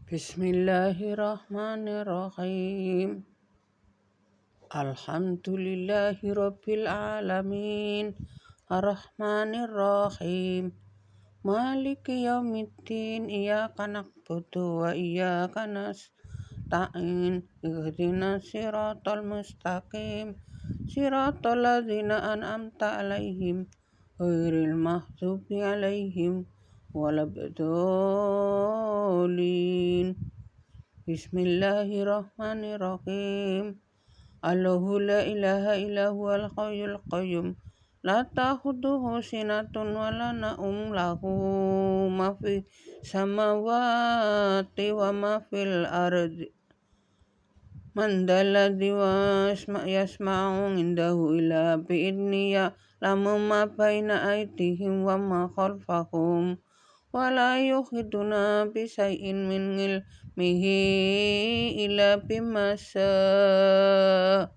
Bismillahirrahmanirrahim. Alhamdulillahi rabbil alamin. Arrahmanirrahim. Maliki yaumiddin. Iyyaka na'budu wa iyyaka nasta'in. Ihdinas siratal mustaqim. Siratal ladzina an'amta 'alaihim ghairil maghdubi 'alaihim waladdallin. Bismillahirrahmanirrahim. Allahu la ilaha illa huwal hayyul qayyum. La ta'khudhuhu sinatun wa la nawm. Lahu ma fis samawati wa ma fil ardi. Man dzalladzi yasma'u indahu illa bi'idhnihi. Ya'lamu ma baina aydihim wa ma khalfahum. Wa la yuhituna bi syai'in min ilmihi illa bima syaa.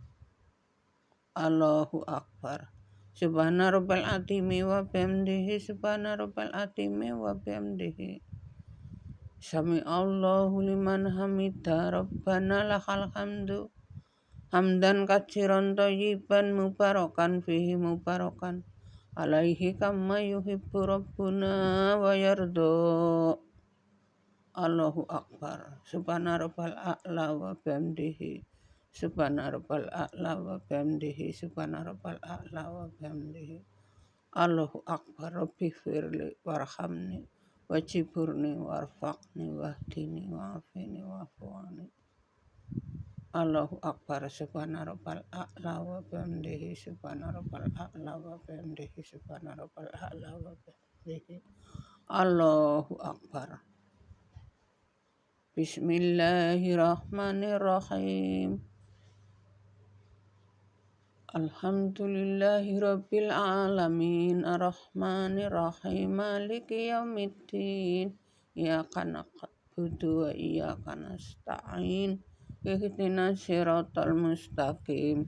Allahu akbar. Subhana rabbal azimi wa bihamdihi. Subhana rabbal azimi wa bihamdihi. Sami Allahu liman hamidah. Rabbana lakal hamdu. Hamdan katsiran thayyiban mubarakan fihi mubarakan alaihi kama yuhibbu rabbuna wa yarda. Allahu akbar. Subhana rabbal a'la wa bihamdihi. Subhana rabbal a'la wa bihamdihi. Subhana rabbal a'la wa bihamdihi. Allahu akbar. Rabbi firli warhamni wajiburni warfaqni wahdini wa'afini wa'fu'ani. Allahu akbar. Subhana rabbal a'la wa bihamdihi. Subhana rabbal a'la wa bihamdihi. Subhana rabbal a'la wa bihamdihi. Allahu akbar. Bismillahirrahmanirrahim. Alhamdulillahi rabbil alamin. Arrahmanirrahim. Maliki yaumiddin. Iyyaka na'budu wa iyyaka nasta'in. Ihdinas siratal mustaqim.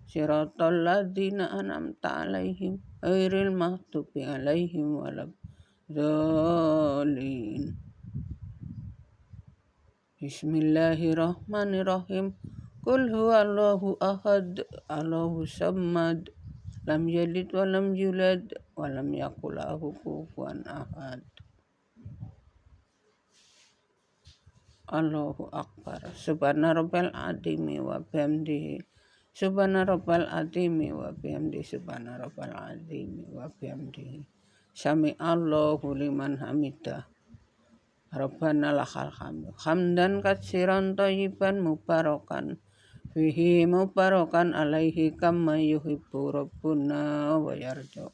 Siratal ladzina an'amta 'alaihim ghairil maghdubi 'alaihim waladdallin. Bismillahirrahmanirrahim. Qul huwallahu ahad. Allahu samad. Lam yalid wa lam yulad wa lam yakul lahu kufuwan ahad. Allahu akbar. Subhana rabbal azimi wa bihamdihi. Subhana rabbal azimi wa bihamdihi. Subhana rabbal azimi wa bihamdihi. Sami Allahu liman hamidah. Rabbana lakal hamdu. Hamdan katsiran thayyiban mubarakan fihi mubarakan alaihi kama yuhibbu rabbuna wa yarda.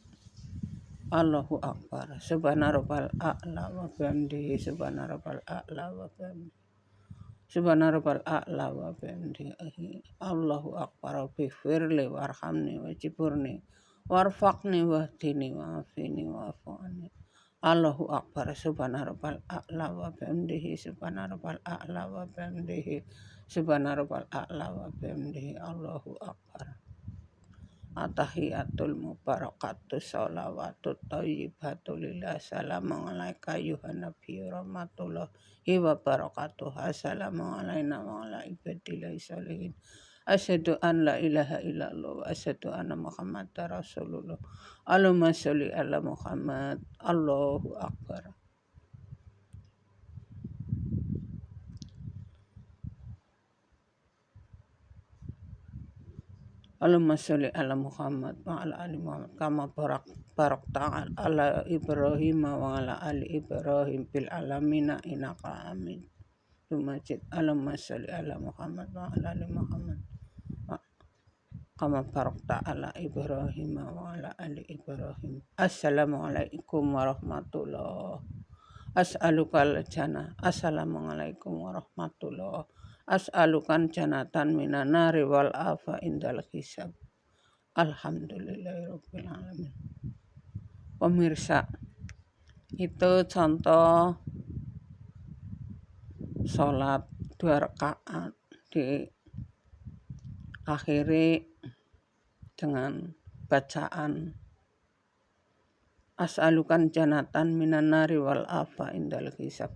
Allahu akbar. Subhana rabbal a'la wa bihamdihi. Subhana rabbal a'la wa bihamdihi. Subhana rabbal a'la wa bihamdihi. Allahu akbar. Rabbi firli warhamni wajiburni warfaqni wahdini wa'afini wa'fu'ani. Allahu akbar. Subhana rabbal a'la wa bihamdihi. Subhana rabbal a'la wa bihamdihi. Subhana rabbal a'la wa bihamdihi. Allahu akbar. Atahiyatul mubarakatuh sholawatut thayyibatu lillah. Assalamu alaika ayuhan nabiyyu rahmatullahi wa barakatuh. Assalamu alaina wa ala ibadillahi sholihin. Asyhadu an la ilaha illallah wa asyhadu anna muhammadar rasulullah. Allahumma sholli ala Muhammad. Allahu akbar. Allahumma sholli ala Muhammad wa ala ali Muhammad kama barakta ala Ibrahim wa ala ali Ibrahim fil alamin innaka Hamidum Majid. Allahumma sholli ala Muhammad wa ala ali Muhammad kama barakta ala Ibrahim wa ala ali Ibrahim. Assalamualaikum warahmatullahi. As'alukal jannah. Assalamualaikum warahmatullahi. As'alukan janatan minan nari wal afa indal hisab. Alhamdulillahirabbil alamin. Pemirsa, itu contoh sholat 2 rakaat diakhiri dengan bacaan as'alukan janatan minan nari wal afa indal hisab.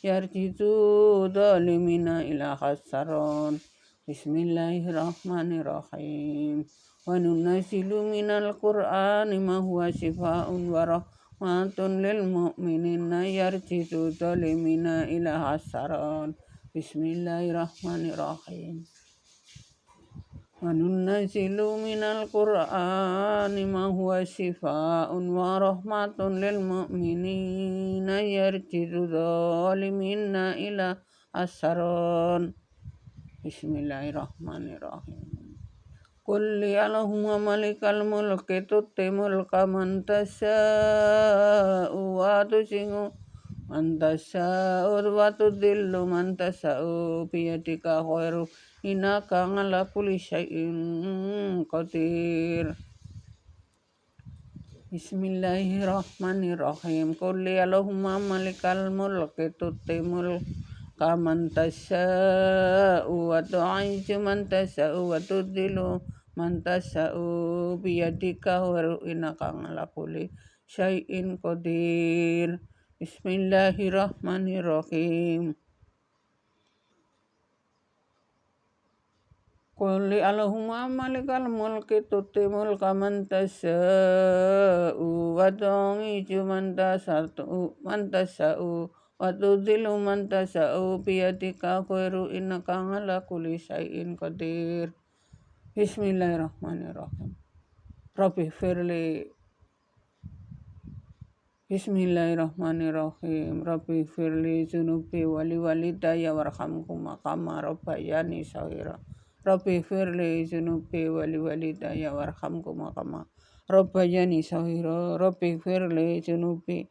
yarjidu dhalimina ila khassaron. Bismillahirrahmanirrahim. Wa nunazzilu minal Qur'ani ma huwa shifaa'un wa rahmatun lil mu'minina yarjidu dhalimina ila khassaron. Bismillahirrahmanirrahim. Wa nunazzilu minal Qur'ani ma huwa shifaa'un wa rahmatun lil mu'minina yarjidu dhalimina ila khassaron. Bismillahirrahmanirrahim. Qul Allahumma malikal mulki tu'ti mulka man tasha'u wa tu'izzu man tasha'u wa tudhillu man tasha'u biyadika khairu innaka ala kulli syai'in qadir. Bismillahirrahmanirrahim. Qul Allahumma malikal mulki tu'ti mulka man tasha'u wa tu'izzu man tasha'u wa tudhillu man tasha'u biyadika khairu innaka ala kulli syai'in qadir. Bismillahirrahmanirrahim. Qul Allahumma malikal mulki tu'ti mulka man tasha'u wa tu'izzu man tasha'u wa tudhillu man tasha'u biyadika khairu innaka ala kulli syai'in qadir. Bismillahirrahmanirrahim. Rabbi firli. Bismillahirrahmanirrahim. Rabbi firli dzunubi wali walidayya warhamhuma kama rabbayani shaghira. Rabbi firli dzunubi wali walidayya warhamhuma kama rabbayani shaghira. Rabbi firli dzunubi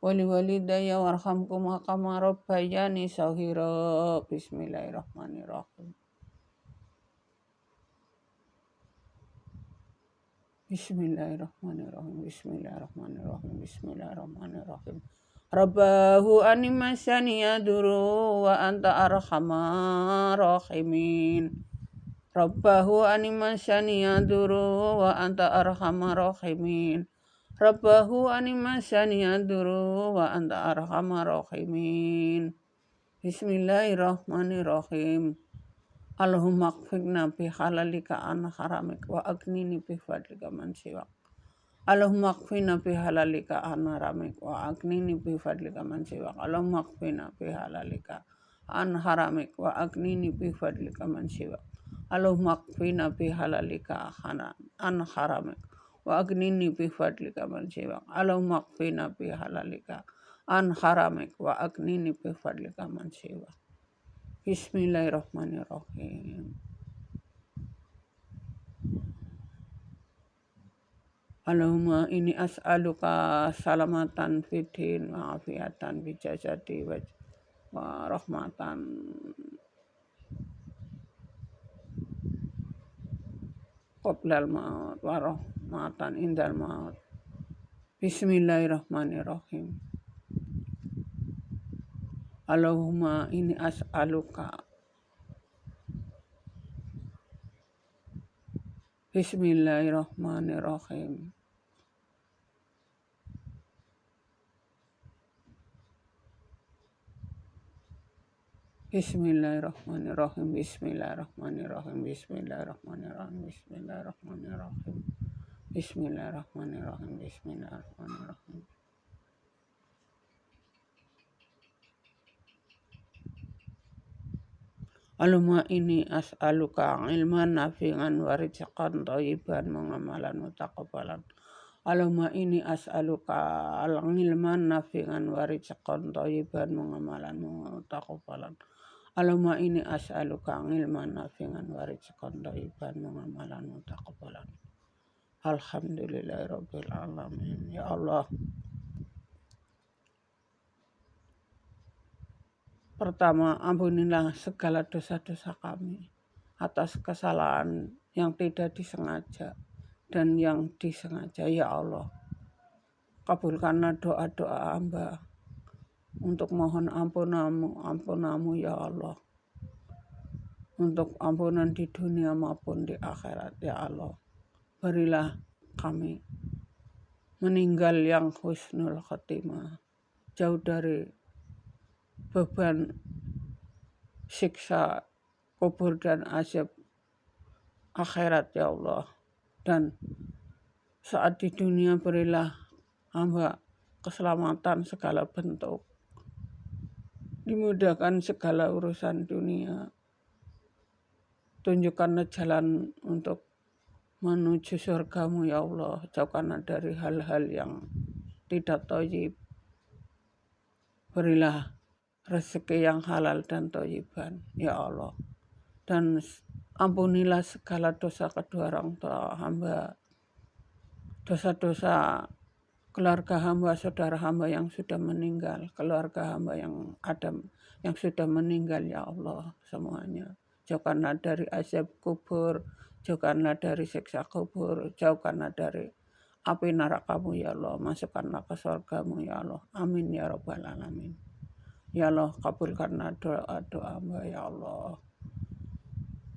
wali walidayya warhamhuma kama rabbayani shaghira. Bismillahirrahmanirrahim. Bismillahirrahmanirrahim. Bismillahirrahmanirrahim. Bismillahirrahmanirrahim. Rabbahu animasani yaduru wa anta arhamar rahimin. Rabbahu animasani yaduru wa anta arhamar rahimin. Rabbahu animasani yaduru wa anta arhamar rahimin. Bismillahirrahmanirrahim. Allahumma qfirna bi halalika an haramik wa agnini bi fadlika man siwak. Allahumma qfirna bi halalika an haramik wa agnini bi fadlika man siwak. Allahumma qfirna bi halalika an haramik wa agnini bi fadlika man siwak. Allahumma qfirna bi halalika an haramik wa agnini bi fadlika man siwak. Allahumma qfirna bi halalika an haramik wa agnini bi fadlika man siwak. Bismillahirrahmanirrahim. Allahumma inni as'aluka salamatan fiddin wa afiatan fi jasadi wa rahmatan qoblal maut wa rahmatan indal maut. Bismillahirrahmanirrahim. Allahumma inni as'aluka. Bismillahirrahmanirrahim. Bismillahirrahmanirrahim. Bismillahirrahmanirrahim. Bismillahirrahmanirrahim. Bismillahirrahmanirrahim. Bismillahirrahmanirrahim. Bismillahirrahmanirrahim. Allahumma inni as'aluka ilman nafi'an wa rizqan thayyiban mu'amalan mutaqabbalan. Allahumma inni as'aluka ilman nafi'an wa rizqan thayyiban mu'amalan mutaqabbalan. Allahumma inni as'aluka ilman nafi'an wa rizqan thayyiban mu'amalan mutaqabbalan. Alhamdulillahirabbil alamin. Ya Allah, pertama, ampunilah segala dosa-dosa kami atas kesalahan yang tidak disengaja dan yang disengaja. Ya Allah, kabulkanlah doa-doa hamba untuk mohon ampunamu ya Allah, untuk ampunan di dunia maupun di akhirat. Ya Allah, berilah kami meninggal yang husnul khotimah, jauh dari beban siksa kubur dan azab akhirat ya Allah. Dan saat di dunia berilah hamba keselamatan segala bentuk, dimudahkan segala urusan dunia, tunjukkanlah jalan untuk menuju surgamu ya Allah. Jauhkanlah dari hal-hal yang tidak thayyib, berilah rezeki yang halal dan thayyiban ya Allah. Dan ampunilah segala dosa kedua orang tua hamba, dosa-dosa keluarga hamba, saudara hamba yang sudah meninggal, keluarga hamba yang sudah meninggal ya Allah semuanya. Jauhkanlah dari azab kubur, jauhkanlah dari siksa kubur, jauhkanlah dari api neraka-Mu ya Allah, masukkanlah ke surga-Mu ya Allah. Amin ya rabbal alamin. Ya Allah, kabulkanlah doa-doa hamba ya Allah.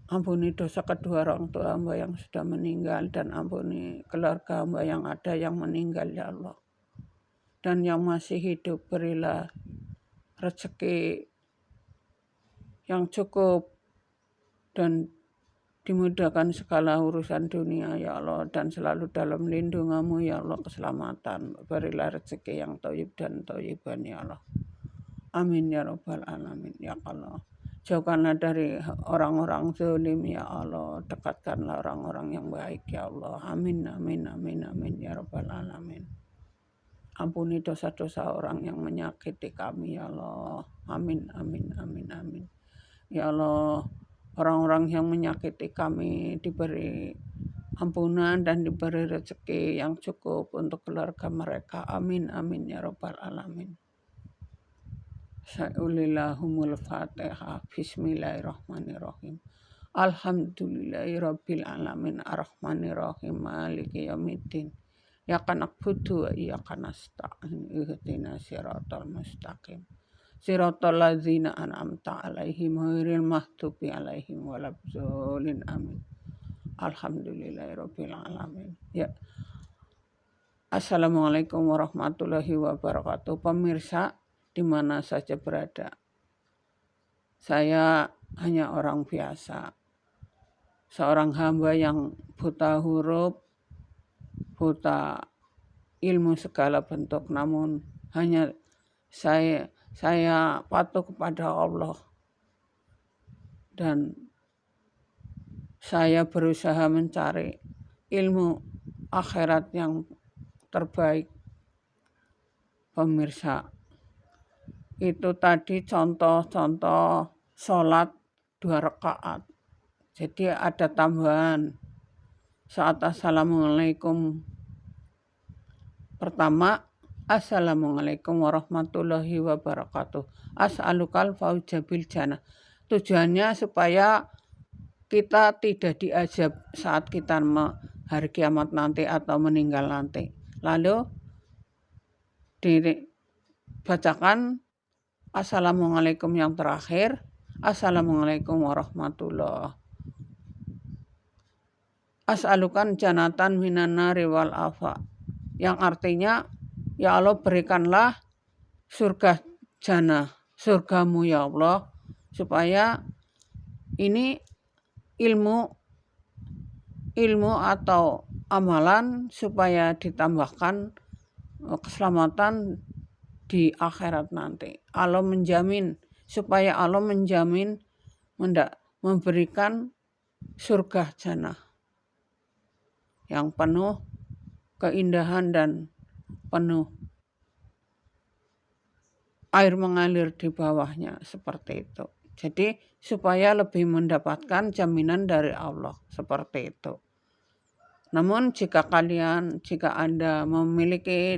Ampuni dosa kedua orang tua hamba yang sudah meninggal, dan ampuni keluarga hamba yang ada yang meninggal ya Allah. Dan yang masih hidup berilah rezeki yang cukup dan dimudahkan segala urusan dunia ya Allah, dan selalu dalam lindungan-Mu ya Allah, keselamatan. Berilah rezeki yang thayyib dan thayyiban ya Allah. Amin ya rabbal alamin ya Allah. Jauhkanlah dari orang-orang zalim ya Allah, dekatkanlah orang-orang yang baik ya Allah. Amin amin amin amin ya rabbal alamin. Ampuni dosa-dosa orang yang menyakiti kami ya Allah. Amin amin amin amin. Ya Allah, orang-orang yang menyakiti kami diberi ampunan dan diberi rezeki yang cukup untuk keluarga mereka. Amin amin ya rabbal alamin. Sa'ulillahumul fatihah. Bismillahirrahmanirrahim. Alhamdulillahirabbil alamin arrahmanirrahim maliki yaumiddin. Iyyaka na'budu wa iyyaka nasta'in. Ihdinas siratal mustaqim. Siratal ladzina an'amta 'alaihim ghairil maghdubi 'alaihim waladdallin. Amin. Alhamdulillahirabbil alamin. Ya. Assalamualaikum warahmatullahi wabarakatuh. Pemirsa di mana saja berada, saya hanya orang biasa, seorang hamba yang buta huruf, buta ilmu segala bentuk, namun hanya saya patuh kepada Allah, dan saya berusaha mencari ilmu akhirat yang terbaik. Pemirsa, itu tadi contoh-contoh sholat 2 rakaat. Jadi ada tambahan saat assalamualaikum. Pertama, assalamualaikum warahmatullahi wabarakatuh. As'alukal fauza bil jannah. Tujuannya supaya kita tidak diazab saat kita hari kiamat nanti atau meninggal nanti. Lalu dibacakan assalamualaikum yang terakhir, assalamualaikum warahmatullahi. As'alukan janatan minan nari wal afa, yang artinya ya Allah, berikanlah surga jannah, surgamu ya Allah, supaya ini ilmu atau amalan supaya ditambahkan keselamatan di akhirat nanti. Allah menjamin, supaya Allah menjamin memberikan surga jannah yang penuh keindahan dan penuh air mengalir di bawahnya, seperti itu. Jadi supaya lebih mendapatkan jaminan dari Allah, seperti itu. Namun jika Anda memiliki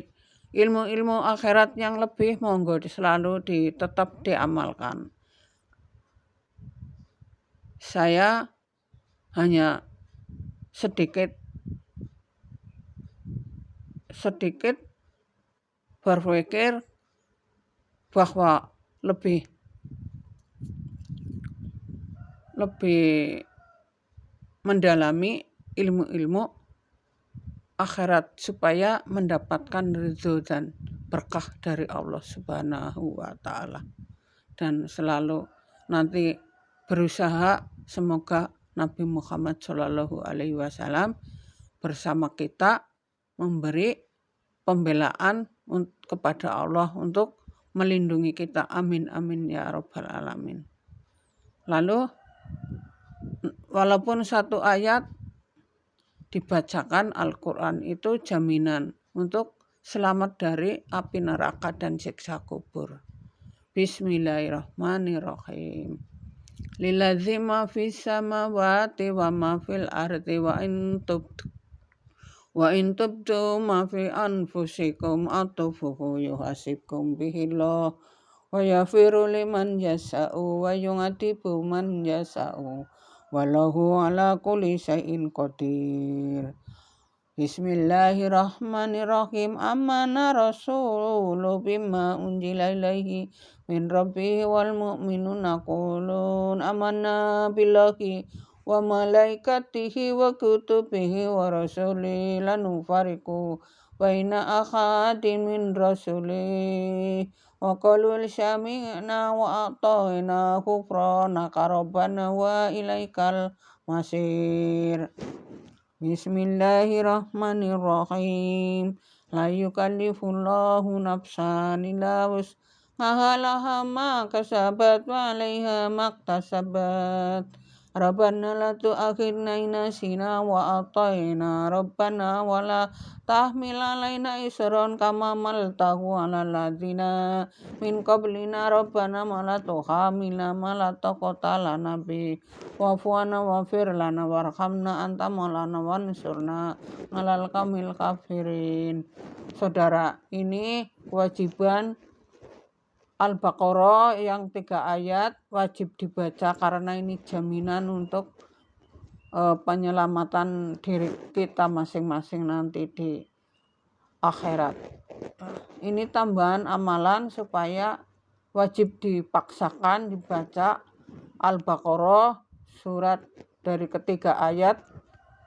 ilmu akhirat yang lebih, monggo selalu tetap diamalkan. Saya hanya sedikit berpikir bahwa lebih mendalami ilmu akhirat supaya mendapatkan ridho dan berkah dari Allah Subhanahu wa ta'ala. dan selalu nanti berusaha semoga Nabi Muhammad SAW bersama kita memberi pembelaan kepada Allah untuk melindungi kita. Amin amin ya rabbal alamin. Lalu walaupun satu ayat dibacakan Al-Quran itu jaminan untuk selamat dari api neraka dan siksa kubur. Bismillahirrahmanirrahim. Lillazi ma fis samawati wa ma fil ardi wa in tubdu ma fi anfusikum atufuhu yuhasibkum bihillah wa yafiru liman yasa'u wa yungadibu man yasa'u wallahu ala kulli syai'in qadir. Bismillahirrahmanirrahim. Amana rasulu bima unjila ilaihi min rabbihi wal mu'minuna qulun amanna billahi wa malaikatihi wa kutubihi wa rasulihi lanufariqu baina ahadin min rasulihi wa qalu sami'na wa ata'na ghufranaka rabbana wa ilaikal masir. Bismillahirrahmanirrahim. La yukallifullahu nafsan illa wus'aha laha ma kasabat wa 'alaiha maktasabat. Rabbana la tu'akhidna in nasina wa ata'na rabbana wa la tahmil 'alaina isran kama hamaltahu 'alal ladzina min qablina rabbana wa la tuhamilna ma la taqata lana bi wa'fu 'anna waghfir lana warhamna anta maulana wansurna 'alal qaumil kafirin. Saudara, ini kewajiban Al-Baqarah yang 3 ayat wajib dibaca karena ini jaminan untuk penyelamatan diri kita masing-masing nanti di akhirat. Ini tambahan amalan supaya wajib dipaksakan dibaca Al-Baqarah surat dari ketiga ayat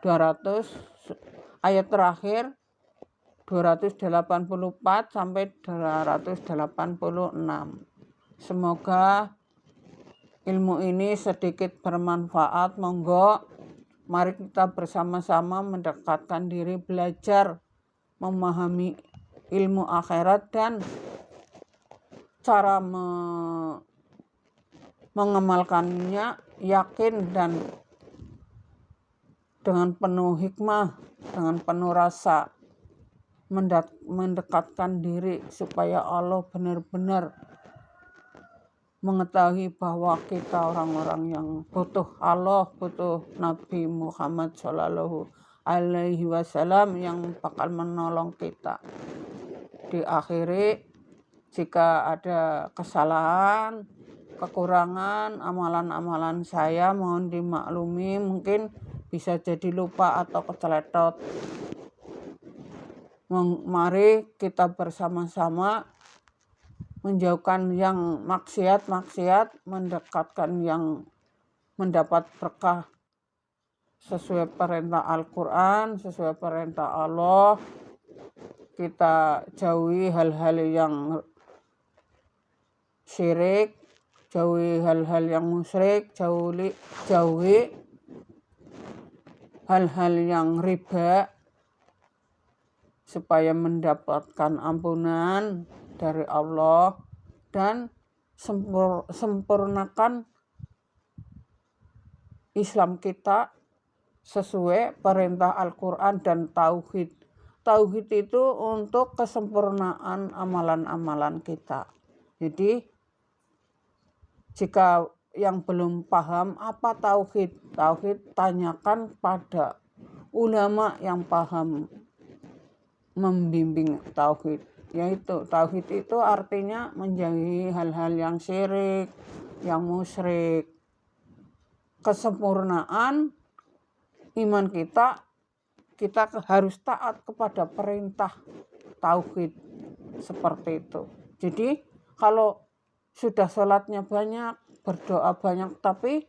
200 ayat terakhir 284 sampai 286. Semoga ilmu ini sedikit bermanfaat. Monggo mari kita bersama-sama mendekatkan diri belajar memahami ilmu akhirat dan cara mengamalkannya yakin dan dengan penuh hikmah, dengan penuh rasa mendekatkan diri supaya Allah benar-benar mengetahui bahwa kita orang-orang yang butuh Allah, butuh Nabi Muhammad SAW yang bakal menolong kita. Diakhiri, jika ada kesalahan, kekurangan, amalan-amalan saya mohon dimaklumi, mungkin bisa jadi lupa atau keceletot. Mari kita bersama-sama menjauhkan yang maksiat-maksiat, mendekatkan yang mendapat berkah sesuai perintah Al-Quran, sesuai perintah Allah. Kita jauhi hal-hal yang syirik, jauhi hal-hal yang musyrik, jauhi hal-hal yang riba, supaya mendapatkan ampunan dari Allah dan sempurnakan Islam kita sesuai perintah Al-Quran dan Tauhid. Tauhid itu untuk kesempurnaan amalan-amalan kita. Jadi jika yang belum paham apa Tauhid, tanyakan pada ulama yang paham membimbing Tauhid. Yaitu Tauhid itu artinya menjauhi hal-hal yang syirik, yang musyrik. Kesempurnaan iman kita harus taat kepada perintah Tauhid seperti itu. Jadi kalau sudah sholatnya banyak, berdoa banyak, tapi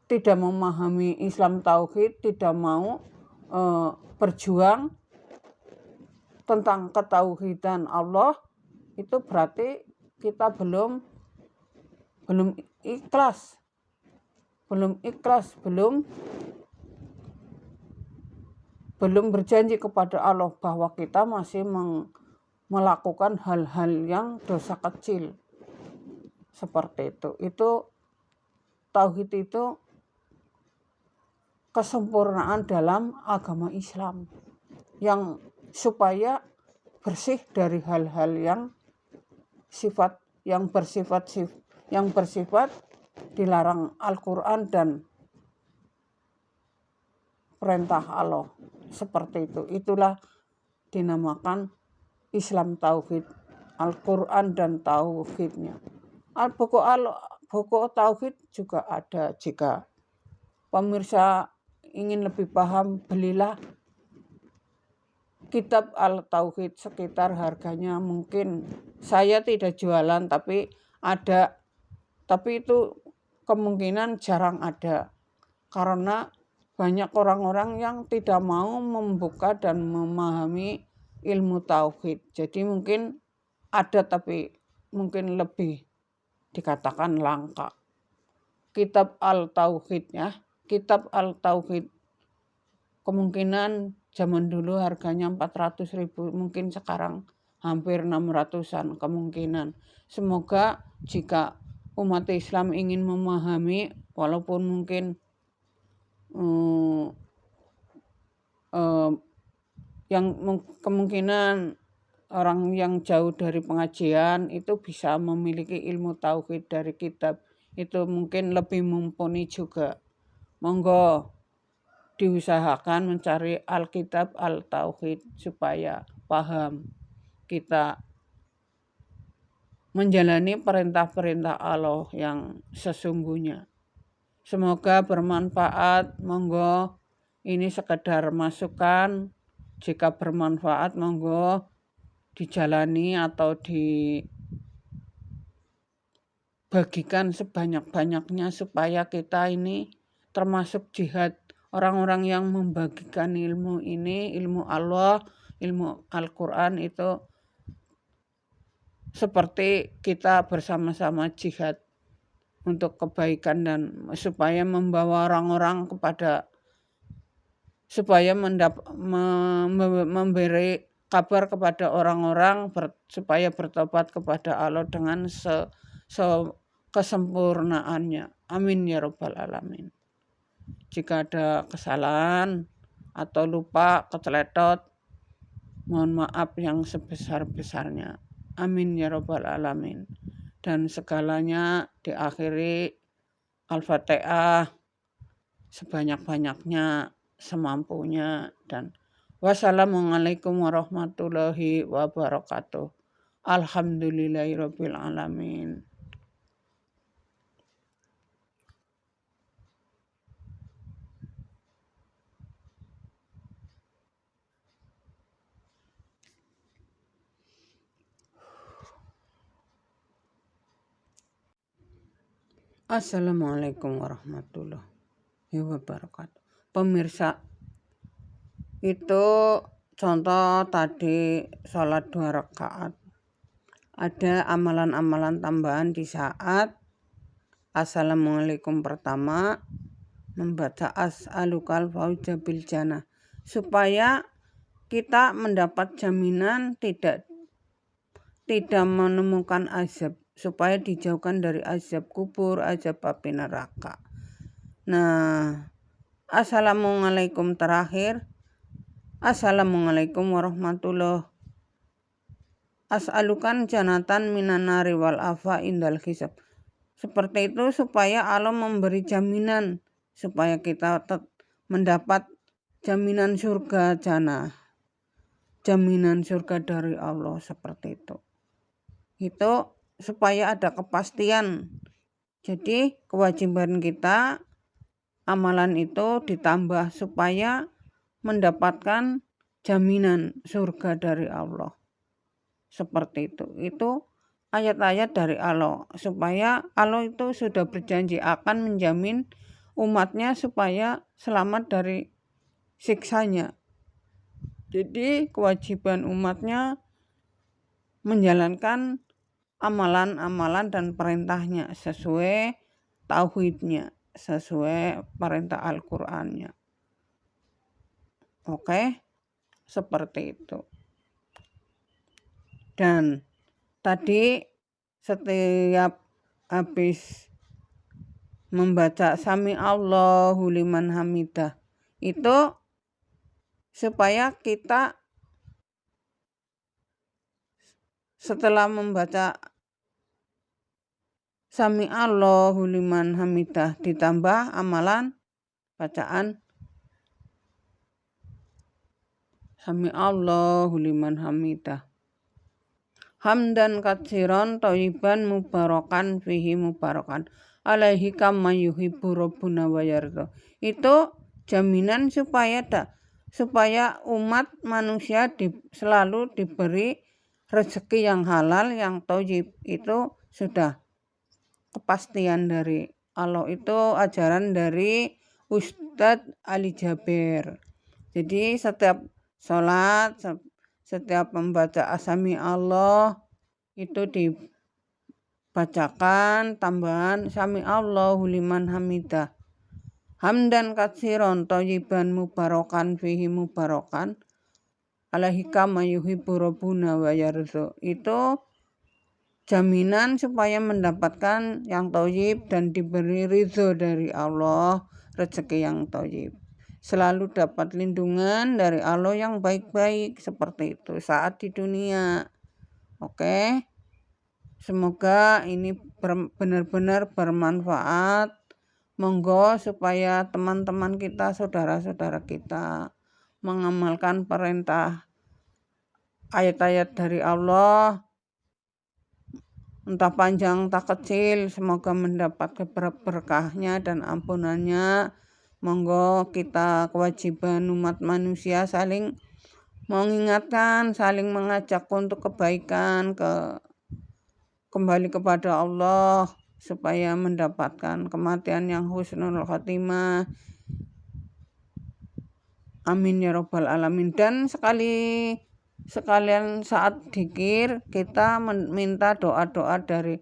tidak memahami Islam Tauhid, tidak mau berjuang tentang ketauhidan Allah, itu berarti kita belum ikhlas, belum berjanji kepada Allah bahwa kita masih melakukan hal-hal yang dosa kecil seperti itu. Itu tauhid itu kesempurnaan dalam agama Islam yang supaya bersih dari hal-hal yang bersifat dilarang Al-Quran dan perintah Allah seperti itu. Itulah dinamakan Islam tauhid, Al-Quran dan tauhidnya. Buku tauhid juga ada. Jika pemirsa ingin lebih paham, belilah kitab Al-Tauhid, sekitar harganya mungkin, saya tidak jualan tapi ada, tapi itu kemungkinan jarang ada karena banyak orang-orang yang tidak mau membuka dan memahami ilmu tauhid. Jadi mungkin ada tapi mungkin lebih dikatakan langka. Kitab Al-Tauhid ya, kitab Al-Tauhid kemungkinan zaman dulu harganya 400.000, mungkin sekarang hampir 600-an kemungkinan. Semoga jika umat Islam ingin memahami, walaupun mungkin yang kemungkinan orang yang jauh dari pengajian itu bisa memiliki ilmu tauhid dari kitab itu, mungkin lebih mumpuni juga. Monggo diusahakan mencari Alkitab Al-Tauhid supaya paham kita menjalani perintah-perintah Allah yang sesungguhnya. Semoga bermanfaat. Monggo, ini sekedar masukan. Jika bermanfaat, monggo dijalani atau dibagikan sebanyak-banyaknya supaya kita ini termasuk jihad. Orang-orang yang membagikan ilmu ini, ilmu Allah, ilmu Al-Quran itu seperti kita bersama-sama jihad untuk kebaikan dan supaya membawa orang-orang supaya memberi kabar kepada orang-orang supaya bertobat kepada Allah dengan kesempurnaannya. Amin ya rabbal alamin. Jika ada kesalahan atau lupa, keceletot, mohon maaf yang sebesar-besarnya. Amin ya rabbal alamin. Dan segalanya diakhiri Al-Fatihah sebanyak-banyaknya, semampunya. Dan wassalamualaikum warahmatullahi wabarakatuh. Alhamdulillahirabbil alamin. Assalamualaikum warahmatullahi wabarakatuh. Pemirsa, itu contoh tadi sholat 2 rakaat. Ada amalan-amalan tambahan di saat Assalamualaikum pertama, membaca as'alukal fauza bil jannah, supaya kita mendapat jaminan tidak menemukan azab, supaya dijauhkan dari azab kubur, azab api neraka. Nah, assalamualaikum terakhir, assalamualaikum warahmatullahi as'alukan janatan minan nari wal afa indal hisab. Seperti itu supaya Allah memberi jaminan supaya kita mendapat jaminan surga jannah, jaminan surga dari Allah, seperti itu. Itu supaya ada kepastian. Jadi kewajiban kita amalan itu ditambah supaya mendapatkan jaminan surga dari Allah. Seperti itu. Itu ayat-ayat dari Allah supaya Allah itu sudah berjanji akan menjamin umatnya supaya selamat dari siksanya. Jadi kewajiban umatnya menjalankan amalan-amalan dan perintahnya sesuai tauhidnya, sesuai perintah Al-Qur'annya. Oke, seperti itu. Dan tadi setiap habis membaca Sami Allahu liman hamidah itu supaya kita setelah membaca Sami Allahu liman hamidah ditambah amalan bacaan Sami Allahu liman hamidah. Hamdan katsiran thayyiban mubarakan fihi mubarakan alaihi kama yuhibbu rabbuna wa yarda. Itu jaminan supaya umat manusia selalu diberi rezeki yang halal, yang thayyib. Itu sudah kepastian dari Allah, itu ajaran dari Ustadz Ali Jaber. Jadi setiap sholat, setiap membaca Asami Allah itu dibacakan tambahan Sami Allahu liman hamidah. Hamdan katsiran thayyiban mubarakan fihi mubarakan alaihi kama yuhibbu rabbuna wa yarda. Itu jaminan supaya mendapatkan yang thayyib dan diberi ridho dari Allah, rezeki yang thayyib. Selalu dapat lindungan dari Allah yang baik-baik seperti itu saat di dunia. Oke, semoga ini benar-benar bermanfaat. Monggo supaya teman-teman kita, saudara-saudara kita mengamalkan perintah ayat-ayat dari Allah, entah panjang entah kecil, semoga mendapat berkahnya dan ampunannya. Monggo kita kewajiban umat manusia saling mengingatkan, saling mengajak untuk kebaikan, kembali kepada Allah supaya mendapatkan kematian yang husnul khotimah. Amin ya rabbal alamin. Dan sekalian saat dzikir kita minta doa-doa dari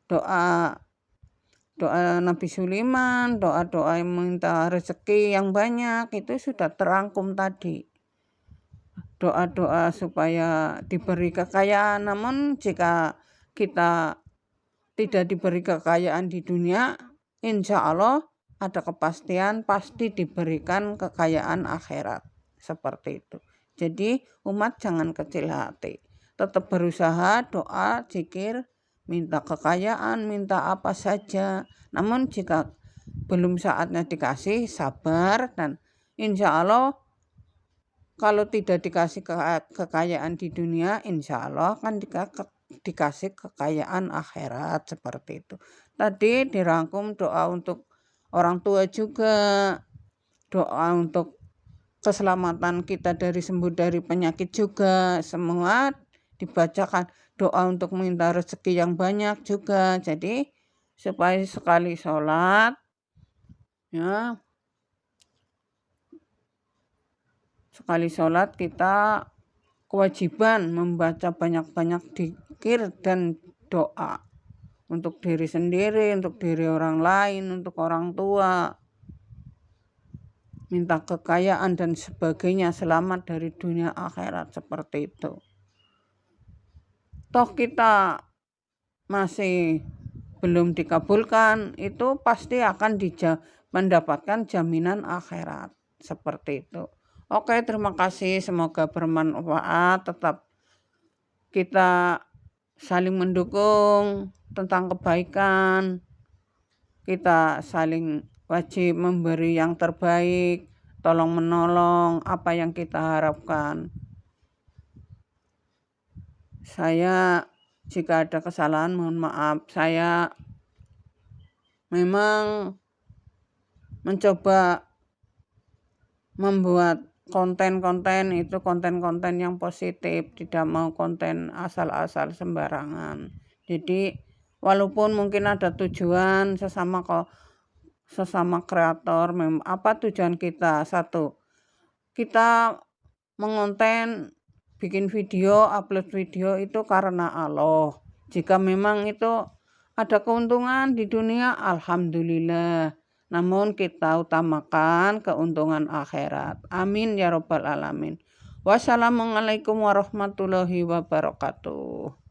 doa Nabi Sulaiman, doa-doa yang minta rezeki yang banyak, itu sudah terangkum tadi. Doa-doa supaya diberi kekayaan. Namun jika kita tidak diberi kekayaan di dunia, insya Allah ada kepastian pasti diberikan kekayaan akhirat. Seperti itu. Jadi umat jangan kecil hati. Tetap berusaha, doa, zikir, minta kekayaan, minta apa saja. Namun jika belum saatnya dikasih, sabar, dan insya Allah kalau tidak dikasih kekayaan di dunia, insya Allah akan dikasih kekayaan akhirat, seperti itu. Tadi dirangkum doa untuk orang tua juga, doa untuk keselamatan kita dari sembuh dari penyakit juga, semua dibacakan. Doa untuk minta rezeki yang banyak juga. Jadi supaya sekali sholat, ya, sekali sholat kita kewajiban membaca banyak-banyak dzikir dan doa untuk diri sendiri, untuk diri orang lain, untuk orang tua, minta kekayaan dan sebagainya, selamat dari dunia akhirat, seperti itu. Toh kita masih belum dikabulkan, itu pasti akan mendapatkan jaminan akhirat, seperti itu. Oke, terima kasih, semoga bermanfaat. Tetap kita saling mendukung tentang kebaikan, kita saling wajib memberi yang terbaik, tolong menolong apa yang kita harapkan. Saya jika ada kesalahan mohon maaf. Saya memang mencoba membuat konten-konten itu konten-konten yang positif, tidak mau konten asal-asal sembarangan. Jadi walaupun mungkin ada tujuan sesama kreator, apa tujuan kita? Satu, kita mengonten, bikin video, upload video itu karena Allah. Jika memang itu ada keuntungan di dunia, alhamdulillah. Namun kita utamakan keuntungan akhirat. Amin ya rabbal alamin. Wassalamualaikum warahmatullahi wabarakatuh.